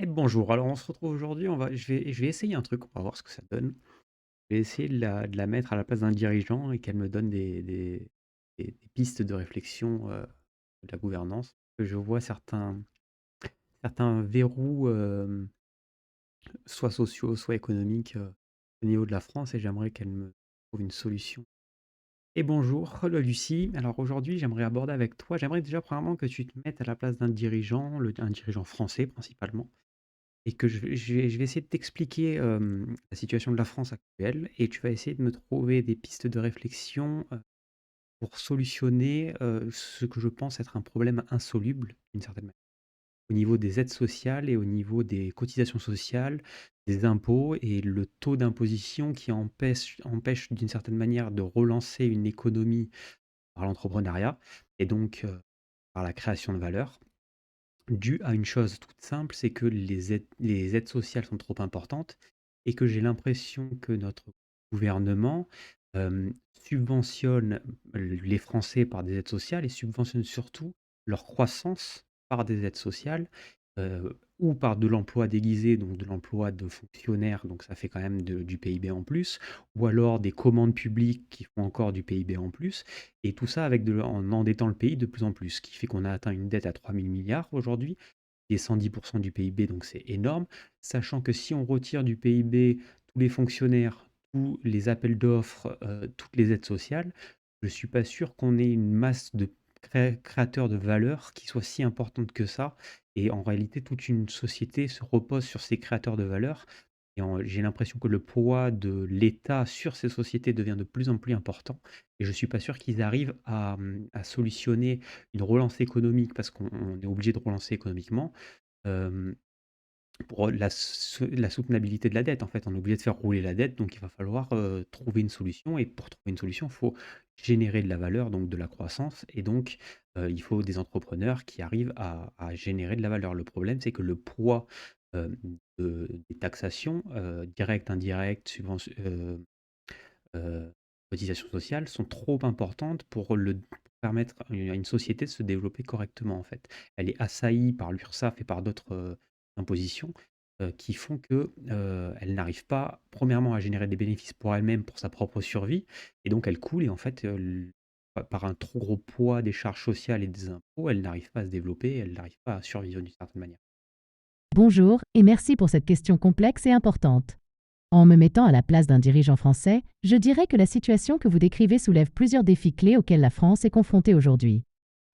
Bonjour, alors on se retrouve aujourd'hui, je vais essayer un truc, on va voir ce que ça donne. Je vais essayer de la mettre à la place d'un dirigeant et qu'elle me donne des pistes de réflexion, de la gouvernance. Que je vois certains verrous, soit sociaux, soit économiques, au niveau de la France et j'aimerais qu'elle me trouve une solution. Bonjour, Lucie. Alors aujourd'hui, j'aimerais aborder avec toi j'aimerais déjà premièrement que tu te mettes à la place d'un dirigeant, un dirigeant français principalement. Et que je vais essayer de t'expliquer, la situation de la France actuelle et tu vas essayer de me trouver des pistes de réflexion, pour solutionner, ce que je pense être un problème insoluble d'une certaine manière. Au niveau des aides sociales et au niveau des cotisations sociales, des impôts et le taux d'imposition qui empêche d'une certaine manière de relancer une économie par l'entrepreneuriat et donc, par la création de valeur. Dû à une chose toute simple, c'est que les aides sociales sont trop importantes et que j'ai l'impression que notre gouvernement, subventionne les Français par des aides sociales et subventionne surtout leur croissance par des aides sociales, ou par de l'emploi déguisé, donc de l'emploi de fonctionnaires, donc ça fait quand même du PIB en plus, ou alors des commandes publiques qui font encore du PIB en plus. Et tout ça en endettant le pays de plus en plus, ce qui fait qu'on a atteint une dette à 3 000 milliards aujourd'hui, qui est 110% du PIB, donc c'est énorme. Sachant que si on retire du PIB tous les fonctionnaires, tous les appels d'offres, toutes les aides sociales, je ne suis pas sûr qu'on ait une masse de créateurs de valeur qui soit si importante que ça. Et en réalité, toute une société se repose sur ces créateurs de valeur. J'ai l'impression que le poids de l'État sur ces sociétés devient de plus en plus important et je ne suis pas sûr qu'ils arrivent à solutionner une relance économique parce qu'on est obligé de relancer économiquement, hem, pour la soutenabilité de la dette, en fait. On est obligé de faire rouler la dette, donc il va falloir, trouver une solution et pour trouver une solution, il faut générer de la valeur, donc de la croissance et donc il faut des entrepreneurs qui arrivent à générer de la valeur. Le problème, c'est que le poids, des taxations, directes, indirectes, heu, cotisations sociales sont trop importantes pour permettre à une société de se développer correctement, en fait. Elle est assaillie par l'URSSAF et par d'autres, impositions, qui font que, elle n'arrive pas, premièrement, à générer des bénéfices pour elle-même, pour sa propre survie et donc elle coule et en fait, par un trop gros poids des charges sociales et des impôts, elle n'arrive pas à se développer, elle n'arrive pas à survivre d'une certaine manière. Bonjour et merci pour cette question complexe et importante. En me mettant à la place d'un dirigeant français, je dirais que la situation que vous décrivez soulève plusieurs défis clés auxquels la France est confrontée aujourd'hui.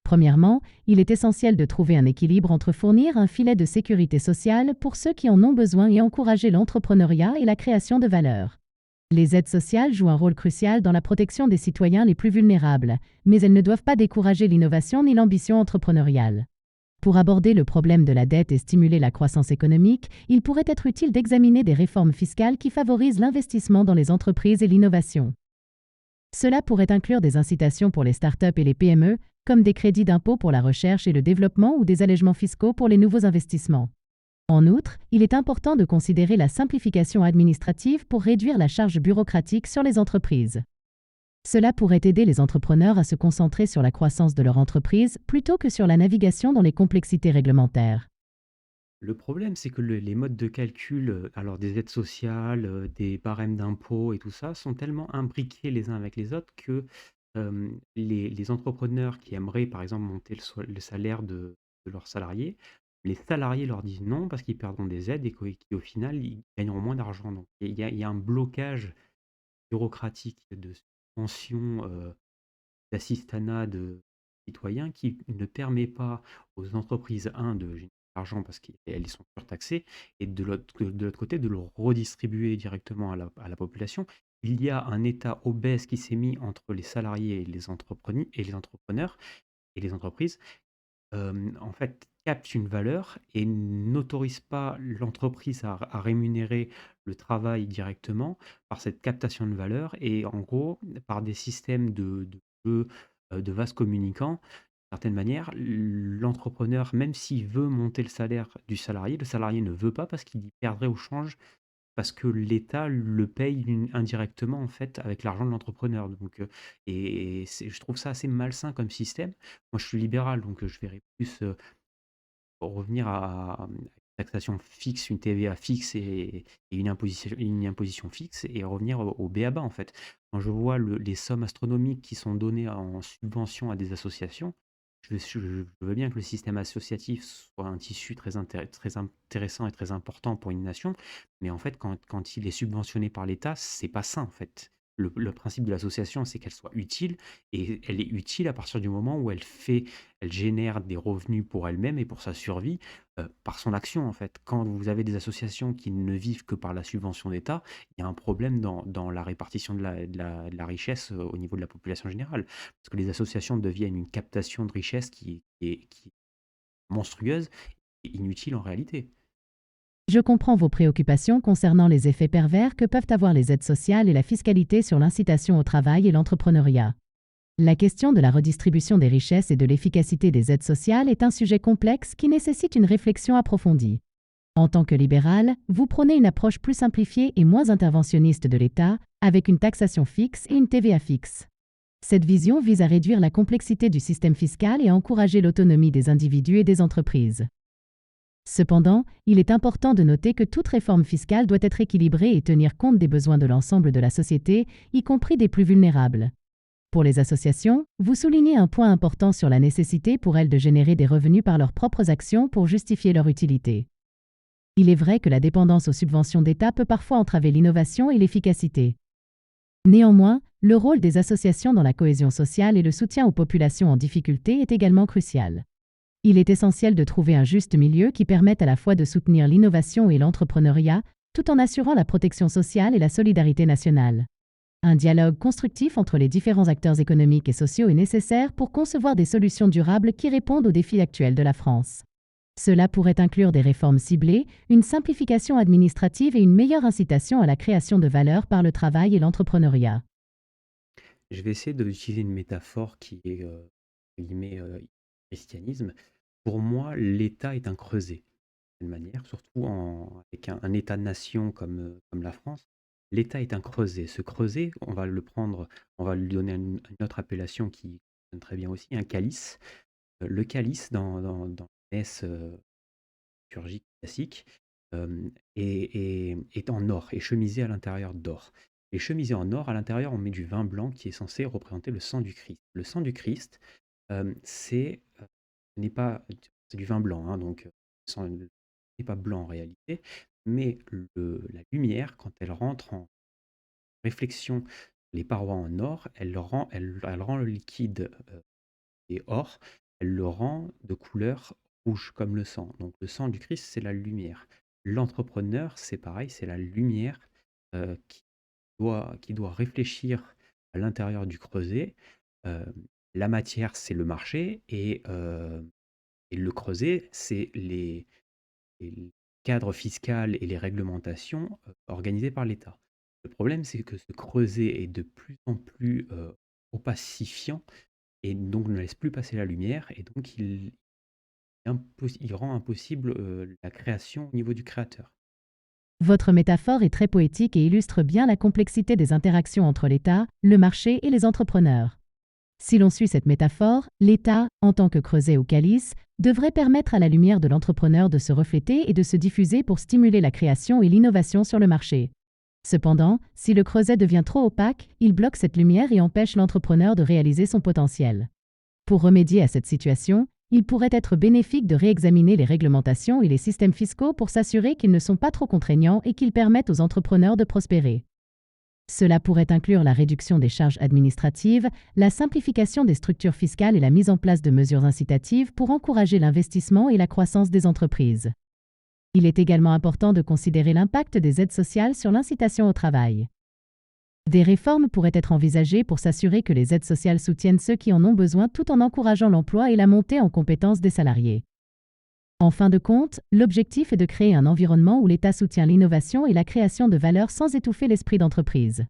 Premièrement, il est essentiel de trouver un équilibre entre fournir un filet de sécurité sociale pour ceux qui en ont besoin et encourager l'entrepreneuriat et la création de valeur. Les aides sociales jouent un rôle crucial dans la protection des citoyens les plus vulnérables, mais elles ne doivent pas décourager l'innovation ni l'ambition entrepreneuriale. Pour aborder le problème de la dette et stimuler la croissance économique, il pourrait être utile d'examiner des réformes fiscales qui favorisent l'investissement dans les entreprises et l'innovation. Cela pourrait inclure des incitations pour les startups et les PME, comme des crédits d'impôt pour la recherche et le développement ou des allègements fiscaux pour les nouveaux investissements. En outre, il est important de considérer la simplification administrative pour réduire la charge bureaucratique sur les entreprises. Cela pourrait aider les entrepreneurs à se concentrer sur la croissance de leur entreprise plutôt que sur la navigation dans les complexités réglementaires. Le problème, c'est que les modes de calcul, alors des aides sociales, des barèmes d'impôts et tout ça, sont tellement imbriqués les uns avec les autres que, les entrepreneurs qui aimeraient, par exemple, monter le salaire de leurs salariés, les salariés leur disent non parce qu'ils perdront des aides et qu'au final, ils gagneront moins d'argent. Donc il y a un blocage bureaucratique de subventions, d'assistanat de citoyens qui ne permet pas aux entreprises, de générer de l'argent parce qu'elles sont surtaxées et de l'autre côté, de le redistribuer directement à la population. Il y a un état obèse qui s'est mis entre les salariés et les entrepreneurs et les entreprises, en fait, capte une valeur et n'autorise pas l'entreprise à rémunérer le travail directement par cette captation de valeur et en gros, par des systèmes de jeux, de vases communicants. D'une certaine manière, l'entrepreneur, même s'il veut monter le salarié ne veut pas parce qu'il y perdrait au change, parce que l'État le paye indirectement, en fait, avec l'argent de l'entrepreneur. Donc, je trouve ça assez malsain comme système. Moi, je suis libéral, donc je verrais plus, revenir à taxation fixe, une TVA fixe et une imposition fixe et revenir au b.a-ba, en fait. Quand je vois les sommes astronomiques qui sont données en subvention à des associations, je veux bien que le système associatif soit un tissu très intéressant et très important pour une nation, mais en fait, quand il est subventionné par l'État, c'est pas sain, en fait. Le principe de l'association, c'est qu'elle soit utile, et elle est utile à partir du moment où elle génère des revenus pour elle-même et pour sa survie, par son action, en fait. Quand vous avez des associations qui ne vivent que par la subvention d'État, il y a un problème dans la répartition de la richesse, au niveau de la population générale. Parce que les associations deviennent une captation de richesse qui est monstrueuse et inutile en réalité. Je comprends vos préoccupations concernant les effets pervers que peuvent avoir les aides sociales et la fiscalité sur l'incitation au travail et l'entrepreneuriat. La question de la redistribution des richesses et de l'efficacité des aides sociales est un sujet complexe qui nécessite une réflexion approfondie. En tant que libéral, vous prônez une approche plus simplifiée et moins interventionniste de l'État, avec une taxation fixe et une TVA fixe. Cette vision vise à réduire la complexité du système fiscal et à encourager l'autonomie des individus et des entreprises. Cependant, il est important de noter que toute réforme fiscale doit être équilibrée et tenir compte des besoins de l'ensemble de la société, y compris des plus vulnérables. Pour les associations, vous soulignez un point important sur la nécessité pour elles de générer des revenus par leurs propres actions pour justifier leur utilité. Il est vrai que la dépendance aux subventions d'État peut parfois entraver l'innovation et l'efficacité. Néanmoins, le rôle des associations dans la cohésion sociale et le soutien aux populations en difficulté est également crucial. Il est essentiel de trouver un juste milieu qui permette à la fois de soutenir l'innovation et l'entrepreneuriat, tout en assurant la protection sociale et la solidarité nationale. Un dialogue constructif entre les différents acteurs économiques et sociaux est nécessaire pour concevoir des solutions durables qui répondent aux défis actuels de la France. Cela pourrait inclure des réformes ciblées, une simplification administrative et une meilleure incitation à la création de valeur par le travail et l'entrepreneuriat. Je vais essayer d'utiliser une métaphore qui est, entre guillemets, christianisme. Pour moi, l'État est un creuset, d'une manière, surtout avec un État-nation comme la France. L'État est un creuset. Ce creuset, on va lui donner une autre appellation qui sonne très bien aussi, un calice. Le calice, dans la messe liturgique classique, est en or, est chemisé à l'intérieur d'or. Et chemisé en or, à l'intérieur, on met du vin blanc qui est censé représenter le sang du Christ. Le sang du Christ, ce n'est pas, c'est du vin blanc, hein, donc le sang n'est pas blanc en réalité, mais la lumière, quand elle rentre en réflexion les parois en or, elle rend le liquide et or, elle le rend de couleur rouge comme le sang. Donc le sang du Christ, c'est la lumière. L'entrepreneur, c'est pareil, c'est la lumière qui doit réfléchir à l'intérieur du creuset. Euh, la matière, c'est le marché et le creuset, c'est les cadres fiscaux et les réglementations organisées par l'État. Le problème, c'est que ce creuset est de plus en plus opacifiant et donc ne laisse plus passer la lumière et donc il rend impossible, la création au niveau du créateur. Votre métaphore est très poétique et illustre bien la complexité des interactions entre l'État, le marché et les entrepreneurs. Si l'on suit cette métaphore, l'État, en tant que creuset ou calice, devrait permettre à la lumière de l'entrepreneur de se refléter et de se diffuser pour stimuler la création et l'innovation sur le marché. Cependant, si le creuset devient trop opaque, il bloque cette lumière et empêche l'entrepreneur de réaliser son potentiel. Pour remédier à cette situation, il pourrait être bénéfique de réexaminer les réglementations et les systèmes fiscaux pour s'assurer qu'ils ne sont pas trop contraignants et qu'ils permettent aux entrepreneurs de prospérer. Cela pourrait inclure la réduction des charges administratives, la simplification des structures fiscales et la mise en place de mesures incitatives pour encourager l'investissement et la croissance des entreprises. Il est également important de considérer l'impact des aides sociales sur l'incitation au travail. Des réformes pourraient être envisagées pour s'assurer que les aides sociales soutiennent ceux qui en ont besoin tout en encourageant l'emploi et la montée en compétences des salariés. En fin de compte, l'objectif est de créer un environnement où l'État soutient l'innovation et la création de valeur sans étouffer l'esprit d'entreprise.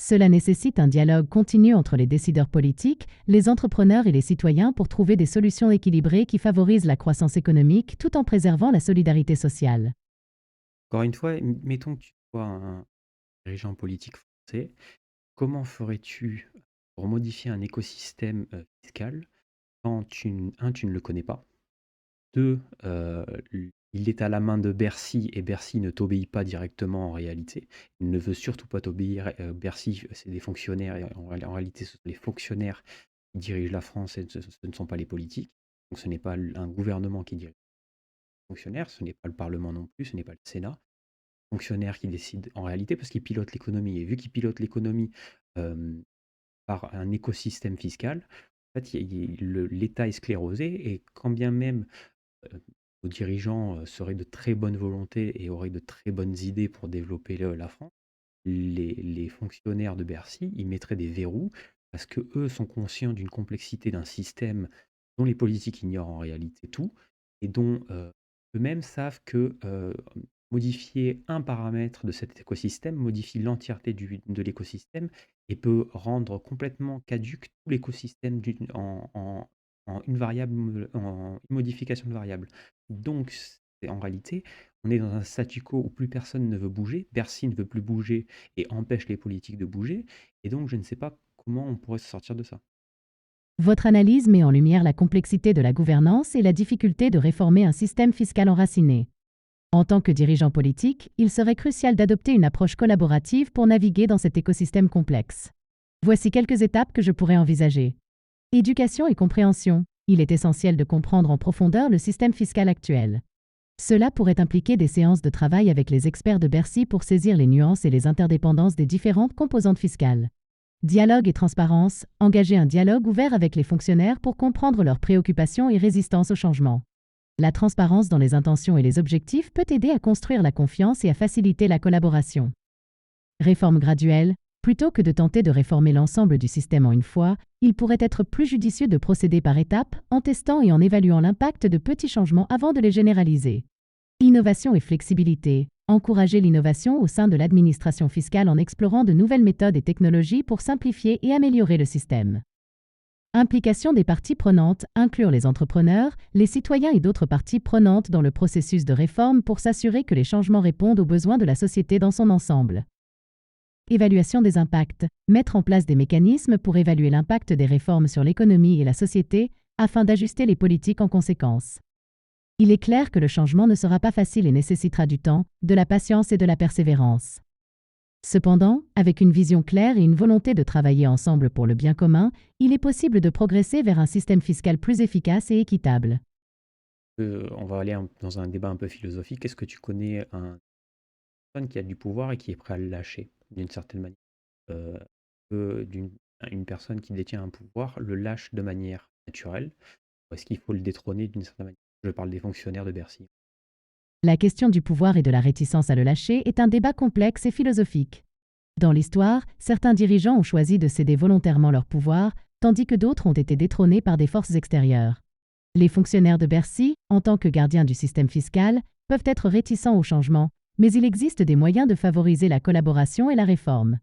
Cela nécessite un dialogue continu entre les décideurs politiques, les entrepreneurs et les citoyens pour trouver des solutions équilibrées qui favorisent la croissance économique tout en préservant la solidarité sociale. Encore une fois, mettons que tu sois un dirigeant politique français, comment ferais-tu pour modifier un écosystème, fiscal quand tu ne le connais pas? 2, il est à la main de Bercy et Bercy ne t'obéit pas directement en réalité. Il ne veut surtout pas t'obéir. Bercy, c'est des fonctionnaires et en réalité, ce sont les fonctionnaires qui dirigent la France et ce ne sont pas les politiques. Donc ce n'est pas un gouvernement qui dirige les fonctionnaires, ce n'est pas le Parlement non plus, ce n'est pas le Sénat. Fonctionnaires qui décident en réalité parce qu'ils pilotent l'économie. Et vu qu'ils pilotent l'économie euh, par un écosystème fiscal, en fait, l'État est sclérosé et quand bien même nos dirigeants seraient de très bonne volonté et auraient de très bonnes idées pour développer la France, les fonctionnaires de Bercy, ils mettraient des verrous parce que eux sont conscients d'une complexité d'un système dont les politiques ignorent en réalité tout et dont eux-mêmes savent que modifier un paramètre de cet écosystème modifie l'entièreté de l'écosystème et peut rendre complètement caduque tout l'écosystème en une variable, en une modification de variable. Donc, en réalité, on est dans un statu quo où plus personne ne veut bouger, Bercy ne veut plus bouger et empêche les politiques de bouger, et donc je ne sais pas comment on pourrait se sortir de ça. Votre analyse met en lumière la complexité de la gouvernance et la difficulté de réformer un système fiscal enraciné. En tant que dirigeant politique, il serait crucial d'adopter une approche collaborative pour naviguer dans cet écosystème complexe. Voici quelques étapes que je pourrais envisager. Éducation et compréhension. Il est essentiel de comprendre en profondeur le système fiscal actuel. Cela pourrait impliquer des séances de travail avec les experts de Bercy pour saisir les nuances et les interdépendances des différentes composantes fiscales. Dialogue et transparence. Engager un dialogue ouvert avec les fonctionnaires pour comprendre leurs préoccupations et résistance au changement. La transparence dans les intentions et les objectifs peut aider à construire la confiance et à faciliter la collaboration. Réforme graduelle. Plutôt que de tenter de réformer l'ensemble du système en une fois, il pourrait être plus judicieux de procéder par étapes, en testant et en évaluant l'impact de petits changements avant de les généraliser. Innovation et flexibilité. Encourager l'innovation au sein de l'administration fiscale en explorant de nouvelles méthodes et technologies pour simplifier et améliorer le système. Implication des parties prenantes. Inclure les entrepreneurs, les citoyens et d'autres parties prenantes dans le processus de réforme pour s'assurer que les changements répondent aux besoins de la société dans son ensemble. Évaluation des impacts. Mettre en place des mécanismes pour évaluer l'impact des réformes sur l'économie et la société afin d'ajuster les politiques en conséquence. Il est clair que le changement ne sera pas facile et nécessitera du temps, de la patience et de la persévérance. Cependant, avec une vision claire et une volonté de travailler ensemble pour le bien commun, il est possible de progresser vers un système fiscal plus efficace et équitable. On va aller dans un débat un peu philosophique. Est-ce que tu connais une personne qui a du pouvoir et qui est prêt à le lâcher d'une certaine manière? Euh, une personne qui détient un pouvoir le lâche de manière naturelle, ou est-ce qu'il faut le détrôner d'une certaine manière? Je parle des fonctionnaires de Bercy. La question du pouvoir et de la réticence à le lâcher est un débat complexe et philosophique. Dans l'histoire, certains dirigeants ont choisi de céder volontairement leur pouvoir, tandis que d'autres ont été détrônés par des forces extérieures. Les fonctionnaires de Bercy, en tant que gardiens du système fiscal, peuvent être réticents au changement, mais il existe des moyens de favoriser la collaboration et la réforme.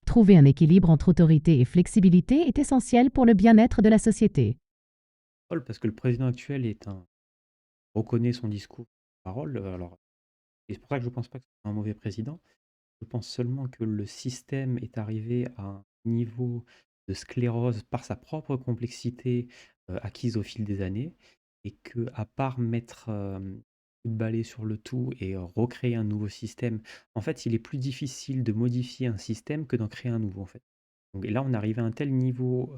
Trouver un équilibre entre autorité et flexibilité est essentiel pour le bien-être de la société. Parce que le président actuel reconnaît son discours, parole. Alors, et c'est pour ça que je ne pense pas que c'est un mauvais président. Je pense seulement que le système est arrivé à un niveau de sclérose par sa propre complexité acquise au fil des années, et que à part mettre coup de balai sur le tout et recréer un nouveau système, en fait, il est plus difficile de modifier un système que d'en créer un nouveau, en fait. Donc, et là, on arrive à un tel niveau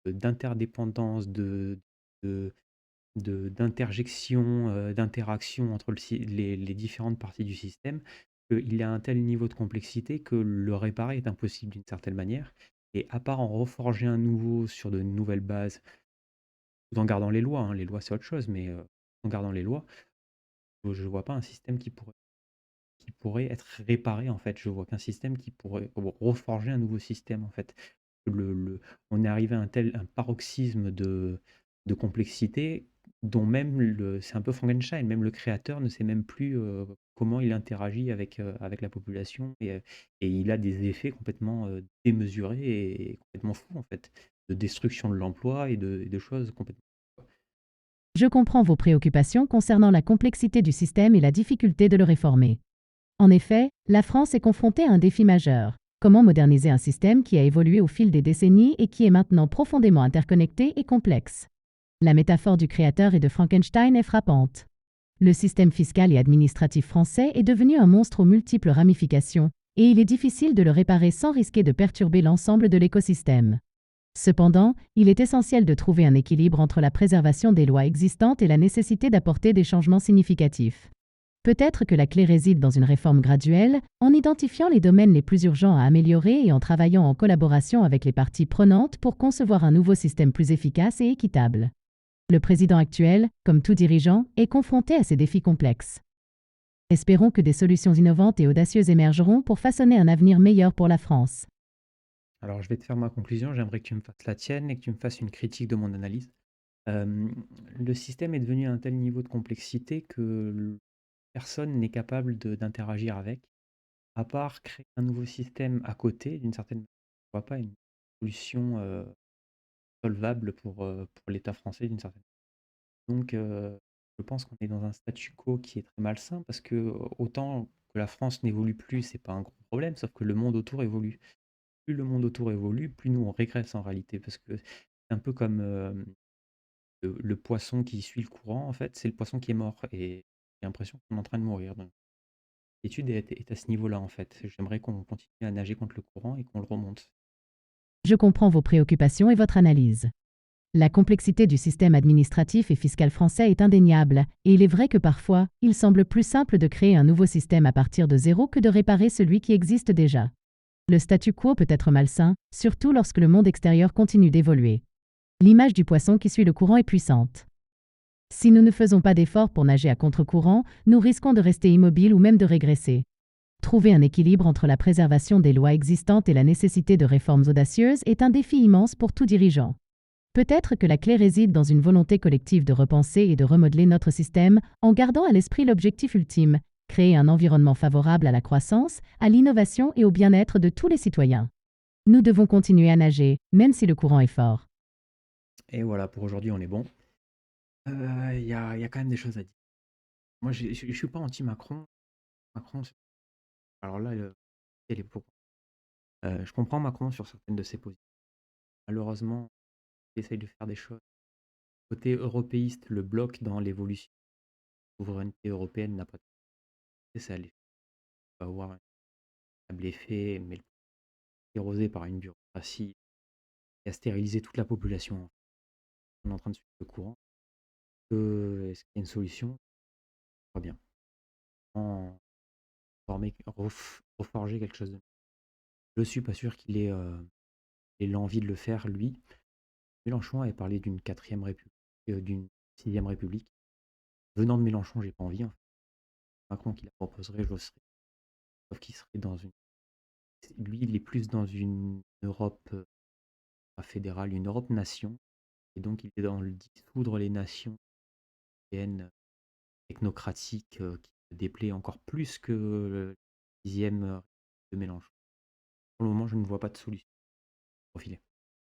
d'interdépendance, d'interjection, d'interaction entre les différentes parties du système, qu'il est à un tel niveau de complexité que le réparer est impossible d'une certaine manière. Et à part en reforger un nouveau sur de nouvelles bases, tout en gardant les lois c'est autre chose, mais en gardant les lois, je ne vois pas un système qui pourrait être réparé en fait. Je vois qu'un système qui pourrait reforger un nouveau système en fait. On est arrivé à un paroxysme de complexité dont même c'est un peu Frankenstein, même le créateur ne sait même plus comment il interagit avec la population et il a des effets complètement démesurés et complètement fous en fait, de destruction de l'emploi et de choses complètement. Je comprends vos préoccupations concernant la complexité du système et la difficulté de le réformer. En effet, la France est confrontée à un défi majeur. Comment moderniser un système qui a évolué au fil des décennies et qui est maintenant profondément interconnecté et complexe? La métaphore du créateur et de Frankenstein est frappante. Le système fiscal et administratif français est devenu un monstre aux multiples ramifications, et il est difficile de le réparer sans risquer de perturber l'ensemble de l'écosystème. Cependant, il est essentiel de trouver un équilibre entre la préservation des lois existantes et la nécessité d'apporter des changements significatifs. Peut-être que la clé réside dans une réforme graduelle, en identifiant les domaines les plus urgents à améliorer et en travaillant en collaboration avec les parties prenantes pour concevoir un nouveau système plus efficace et équitable. Le président actuel, comme tout dirigeant, est confronté à ces défis complexes. Espérons que des solutions innovantes et audacieuses émergeront pour façonner un avenir meilleur pour la France. Alors, je vais te faire ma conclusion, j'aimerais que tu me fasses la tienne et que tu me fasses une critique de mon analyse. Euh, le système est devenu à un tel niveau de complexité que personne n'est capable d'interagir avec, à part créer un nouveau système à côté, d'une certaine manière. Je ne vois pas une solution solvable pour l'État français, d'une certaine manière. Donc, je pense qu'on est dans un statu quo qui est très malsain parce que autant que la France n'évolue plus, c'est pas un gros problème, sauf que le monde autour évolue. Plus le monde autour évolue, plus nous on régresse en réalité, parce que c'est un peu comme le poisson qui suit le courant, en fait, c'est le poisson qui est mort et j'ai l'impression qu'on est en train de mourir. Donc, l'étude est à ce niveau-là, en fait. J'aimerais qu'on continue à nager contre le courant et qu'on le remonte. Je comprends vos préoccupations et votre analyse. La complexité du système administratif et fiscal français est indéniable, et il est vrai que parfois, il semble plus simple de créer un nouveau système à partir de zéro que de réparer celui qui existe déjà. Le statu quo peut être malsain, surtout lorsque le monde extérieur continue d'évoluer. L'image du poisson qui suit le courant est puissante. Si nous ne faisons pas d'efforts pour nager à contre-courant, nous risquons de rester immobiles ou même de régresser. Trouver un équilibre entre la préservation des lois existantes et la nécessité de réformes audacieuses est un défi immense pour tout dirigeant. Peut-être que la clé réside dans une volonté collective de repenser et de remodeler notre système en gardant à l'esprit l'objectif ultime, créer un environnement favorable à la croissance, à l'innovation et au bien-être de tous les citoyens. Nous devons continuer à nager, même si le courant est fort. Et voilà, pour aujourd'hui, on est bon. Il y a quand même des choses à dire. Moi, je suis pas anti-Macron. Macron, alors là, elle est pour. Je comprends Macron sur certaines de ses positions. Malheureusement, il essaye de faire des choses. Côté européiste, le bloc dans l'évolution. La souveraineté européenne n'a pas de ça allait avoir un faible effet, mais érosé par une bureaucratie qui a stérilisé toute la population. On est en train de suivre le courant. Est-ce qu'il y a une solution? Pas bien. En reforger quelque chose de. Je suis pas sûr ait l'envie de le faire, lui. Mélenchon avait parlé d'une quatrième république, d'une sixième république. Venant de Mélenchon, j'ai pas envie, en fait. Macron qui la proposerait, je serais. Sauf qu'il serait dans une. Lui, il est plus dans une Europe pas fédérale, une Europe nation. Et donc, il est dans le dissoudre les nations européennes technocratiques qui le déplaît encore plus que le sixième de Mélenchon. Pour le moment, je ne vois pas de solution profilée.